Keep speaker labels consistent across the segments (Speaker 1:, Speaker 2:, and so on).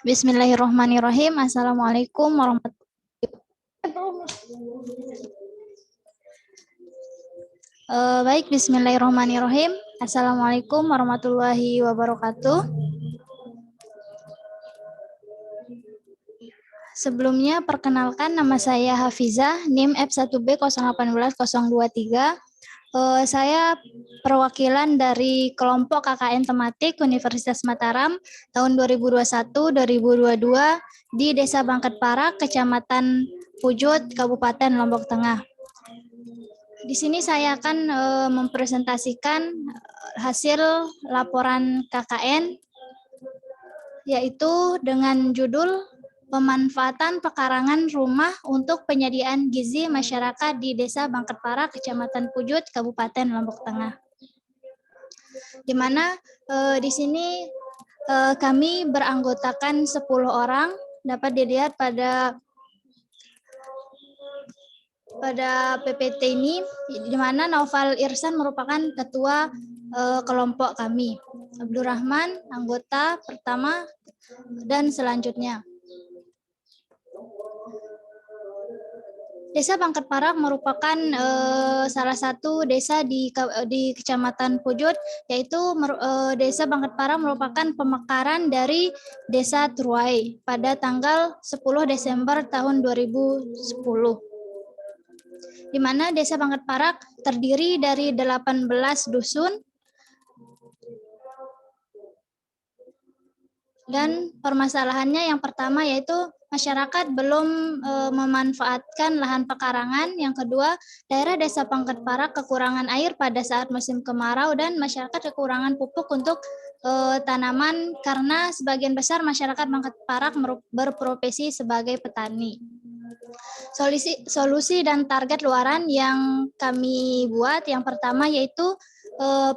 Speaker 1: Bismillahirrahmanirrahim. Assalamualaikum warahmatullahi wabarakatuh. Baik, bismillahirrahmanirrahim. Assalamualaikum warahmatullahi wabarakatuh. Sebelumnya, perkenalkan nama saya Hafizah, NIM F1B 018-023. Saya perwakilan dari kelompok KKN tematik Universitas Mataram tahun 2021-2022 di Desa Bangket Parak, Kecamatan Pujut, Kabupaten Lombok Tengah. Di sini saya akan mempresentasikan hasil laporan KKN, yaitu dengan judul Pemanfaatan Pekarangan Rumah untuk Penyediaan Gizi Masyarakat di Desa Bangket Parak, Kecamatan Pujut, Kabupaten Lombok Tengah. Di mana di sini kami beranggotakan 10 orang, dapat dilihat pada PPT ini, di mana Naufal Irsan merupakan ketua kelompok kami. Abdurrahman, anggota pertama, dan selanjutnya. Desa Bangket Parak merupakan salah satu desa di Kecamatan Pujut, yaitu Desa Bangket Parak merupakan pemekaran dari Desa Truai pada tanggal 10 Desember tahun 2010. Di mana Desa Bangket Parak terdiri dari 18 dusun dan permasalahannya yang pertama yaitu masyarakat belum memanfaatkan lahan pekarangan. Yang kedua, daerah Desa Bangket Parak kekurangan air pada saat musim kemarau dan masyarakat kekurangan pupuk untuk tanaman karena sebagian besar masyarakat Bangket Parak berprofesi sebagai petani. Solusi dan target luaran yang kami buat, yang pertama yaitu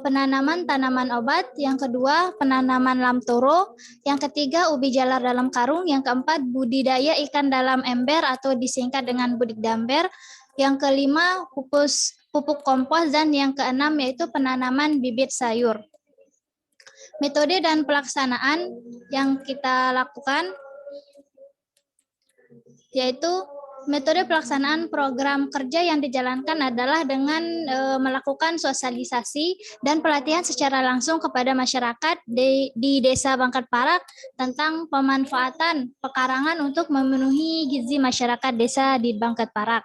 Speaker 1: penanaman tanaman obat, yang kedua penanaman lamtoro, yang ketiga ubi jalar dalam karung, yang keempat budidaya ikan dalam ember atau disingkat dengan budik damber, yang kelima pupuk kompos, dan yang keenam yaitu penanaman bibit sayur. Metode dan pelaksanaan yang kita lakukan yaitu metode pelaksanaan program kerja yang dijalankan adalah dengan melakukan sosialisasi dan pelatihan secara langsung kepada masyarakat di Desa Bangket Parak tentang pemanfaatan pekarangan untuk memenuhi gizi masyarakat desa di Bangket Parak.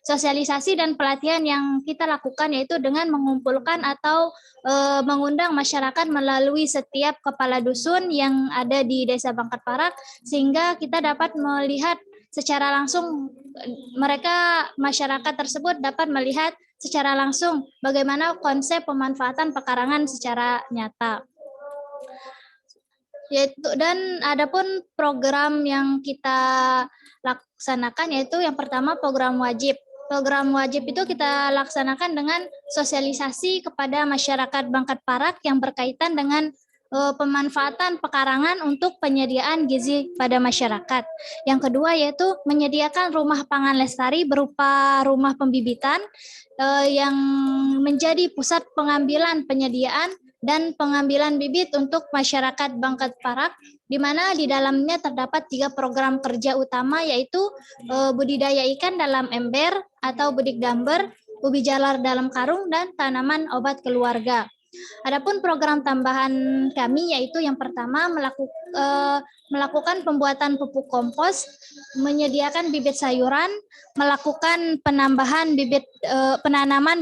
Speaker 1: Sosialisasi dan pelatihan yang kita lakukan yaitu dengan mengumpulkan atau mengundang masyarakat melalui setiap kepala dusun yang ada di Desa Bangket Parak, sehingga kita dapat melihat secara langsung, masyarakat tersebut dapat melihat secara langsung bagaimana konsep pemanfaatan pekarangan secara nyata. Dan adapun program yang kita laksanakan yaitu yang pertama program wajib. Program wajib itu kita laksanakan dengan sosialisasi kepada masyarakat Bangket Parak yang berkaitan dengan pemanfaatan pekarangan untuk penyediaan gizi pada masyarakat. Yang kedua yaitu menyediakan rumah pangan lestari berupa rumah pembibitan yang menjadi pusat pengambilan, penyediaan, dan pengambilan bibit untuk masyarakat Bangket Parak, di mana di dalamnya terdapat 3 program kerja utama yaitu budidaya ikan dalam ember atau budik damber, ubi jalar dalam karung, dan tanaman obat keluarga. Adapun program tambahan kami yaitu yang pertama melakukan pembuatan pupuk kompos, menyediakan bibit sayuran, melakukan penanaman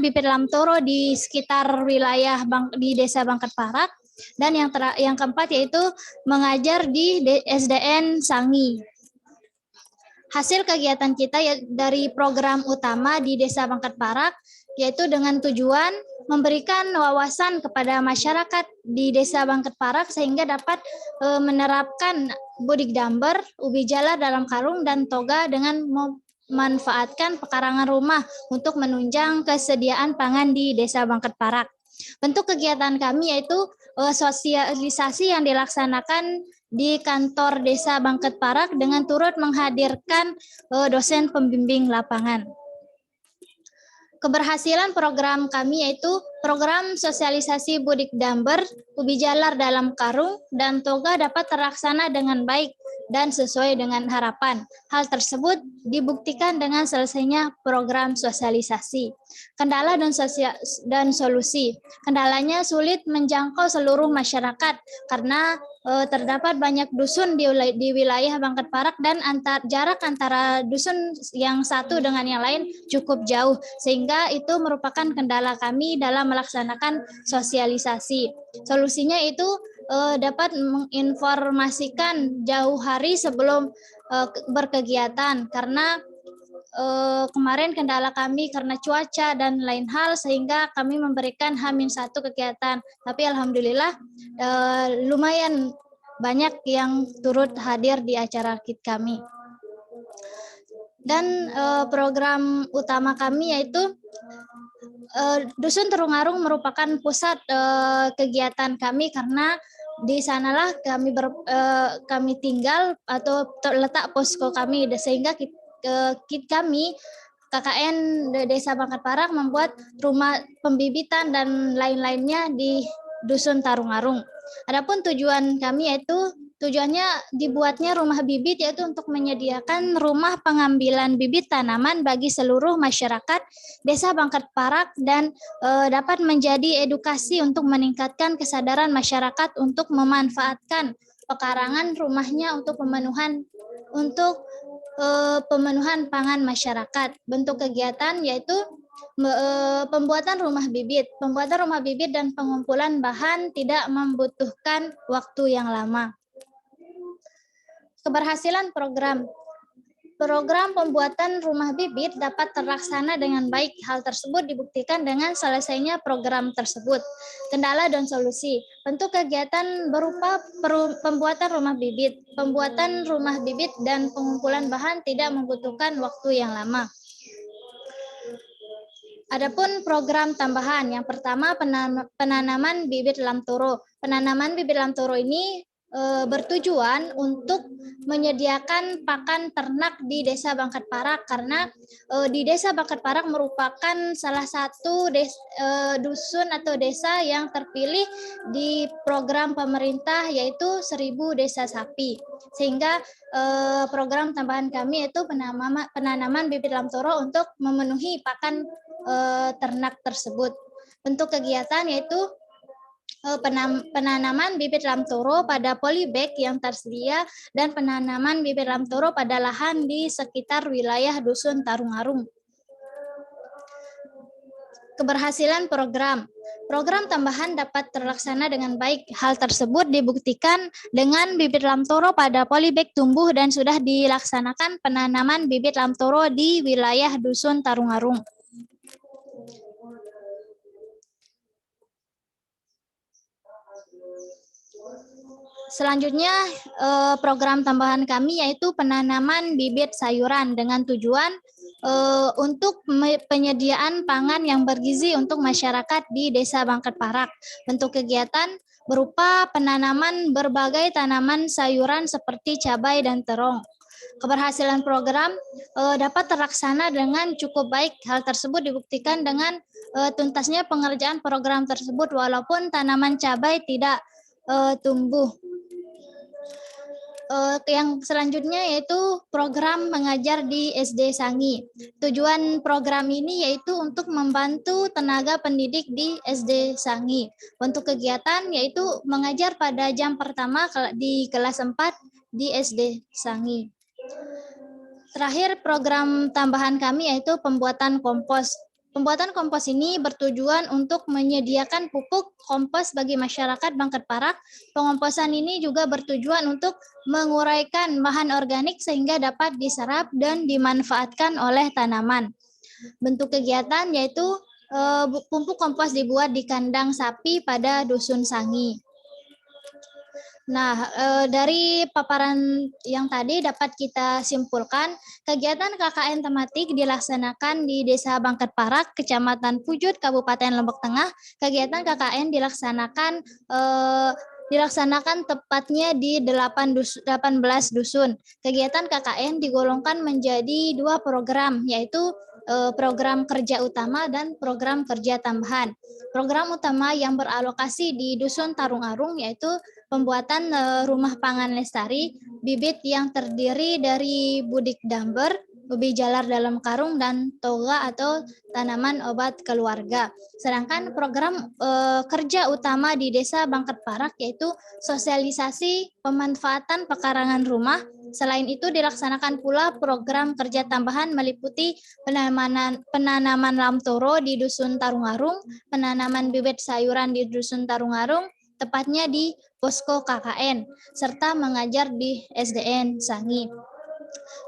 Speaker 1: bibit lamtoro di sekitar wilayah di Desa Bangket Parak, dan yang keempat yaitu mengajar di SDN Sangi. Hasil kegiatan kita dari program utama di Desa Bangket Parak yaitu dengan tujuan memberikan wawasan kepada masyarakat di Desa Bangket Parak sehingga dapat menerapkan budik damber, ubi jalar dalam karung, dan toga dengan memanfaatkan pekarangan rumah untuk menunjang kesediaan pangan di Desa Bangket Parak. Bentuk kegiatan kami yaitu sosialisasi yang dilaksanakan di kantor Desa Bangket Parak dengan turut menghadirkan dosen pembimbing lapangan. Keberhasilan program kami yaitu program sosialisasi Budik Damber, Ubi Jalar dalam Karung, dan Toga dapat terlaksana dengan baik dan sesuai dengan harapan. Hal tersebut dibuktikan dengan selesainya program sosialisasi. Kendala dan solusi. Kendalanya sulit menjangkau seluruh masyarakat karena terdapat banyak dusun di wilayah Bangkat Parak dan jarak antara dusun yang satu dengan yang lain cukup jauh, sehingga itu merupakan kendala kami dalam melaksanakan sosialisasi. Solusinya itu dapat menginformasikan jauh hari sebelum berkegiatan, karena kemarin kendala kami karena cuaca dan lain hal sehingga kami memberikan H-1 kegiatan. Tapi alhamdulillah lumayan banyak yang turut hadir di acara KIT kami. Dan program utama kami yaitu Dusun Tarungarung merupakan pusat kegiatan kami karena di sanalah kami tinggal atau terletak posko kami, sehingga kami KKN Desa Bangkat Parak membuat rumah pembibitan dan lain-lainnya di Dusun Tarungarung. Adapun tujuannya dibuatnya rumah bibit yaitu untuk menyediakan rumah pengambilan bibit tanaman bagi seluruh masyarakat Desa Bangkat Parak dan dapat menjadi edukasi untuk meningkatkan kesadaran masyarakat untuk memanfaatkan pekarangan rumahnya untuk pemenuhan pangan masyarakat. Bentuk kegiatan yaitu pembuatan rumah bibit. Pembuatan rumah bibit dan pengumpulan bahan tidak membutuhkan waktu yang lama. Keberhasilan program pembuatan rumah bibit dapat terlaksana dengan baik. Hal tersebut dibuktikan dengan selesainya program tersebut. Kendala dan solusi. Bentuk kegiatan berupa pembuatan rumah bibit. Pembuatan rumah bibit dan pengumpulan bahan tidak membutuhkan waktu yang lama. Adapun program tambahan, yang pertama penanaman bibit lamtoro. Penanaman bibit lamtoro ini bertujuan untuk menyediakan pakan ternak di Desa Bangkat Parak, karena di Desa Bangkat Parak merupakan salah satu dusun atau desa yang terpilih di program pemerintah yaitu 1000 Desa Sapi. Sehingga program tambahan kami yaitu penanaman bibit lamtoro untuk memenuhi pakan ternak tersebut. Bentuk kegiatan yaitu penanaman bibit lamtoro pada polybag yang tersedia dan penanaman bibit lamtoro pada lahan di sekitar wilayah Dusun Tarungarung. Keberhasilan program tambahan dapat terlaksana dengan baik. Hal tersebut dibuktikan dengan bibit lamtoro pada polybag tumbuh dan sudah dilaksanakan penanaman bibit lamtoro di wilayah Dusun Tarungarung. Selanjutnya program tambahan kami yaitu penanaman bibit sayuran dengan tujuan untuk penyediaan pangan yang bergizi untuk masyarakat di Desa Bangkat Parak. Bentuk kegiatan berupa penanaman berbagai tanaman sayuran seperti cabai dan terong. Keberhasilan program dapat terlaksana dengan cukup baik. Hal tersebut dibuktikan dengan tuntasnya pengerjaan program tersebut walaupun tanaman cabai tidak tumbuh. Yang selanjutnya yaitu program mengajar di SD Sangi. Tujuan program ini yaitu untuk membantu tenaga pendidik di SD Sangi. Bentuk kegiatan yaitu mengajar pada jam pertama di kelas 4 di SD Sangi. Terakhir, program tambahan kami yaitu pembuatan kompos. Pembuatan kompos ini bertujuan untuk menyediakan pupuk kompos bagi masyarakat Bangkat Parak. Pengomposan ini juga bertujuan untuk menguraikan bahan organik sehingga dapat diserap dan dimanfaatkan oleh tanaman. Bentuk kegiatan yaitu pupuk kompos dibuat di kandang sapi pada Dusun Sangi. Nah, dari paparan yang tadi dapat kita simpulkan, kegiatan KKN tematik dilaksanakan di Desa Bangkat Parak, Kecamatan Pujut, Kabupaten Lombok Tengah. Kegiatan KKN dilaksanakan tepatnya di 18 dusun. Kegiatan KKN digolongkan menjadi 2 program, yaitu program kerja utama dan program kerja tambahan. Program utama yang beralokasi di Dusun Tarung Arung yaitu pembuatan rumah pangan lestari, bibit yang terdiri dari budik damber, ubi jalar dalam karung, dan toga atau tanaman obat keluarga. Sedangkan program kerja utama di Desa Bangket Parak yaitu sosialisasi pemanfaatan pekarangan rumah. Selain itu dilaksanakan pula program kerja tambahan meliputi penanaman lamtoro di Dusun Tarungarung, penanaman bibit sayuran di Dusun Tarungarung, tepatnya di posko KKN, serta mengajar di SDN Sangi.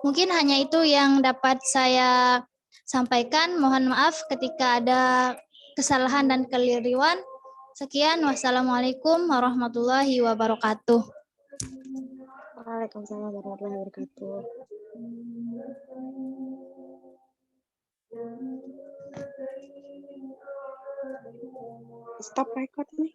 Speaker 1: Mungkin hanya itu yang dapat saya sampaikan. Mohon maaf ketika ada kesalahan dan keliruan. Sekian, wassalamualaikum warahmatullahi wabarakatuh.
Speaker 2: Waalaikumsalam warahmatullahi wabarakatuh. Stop record nih.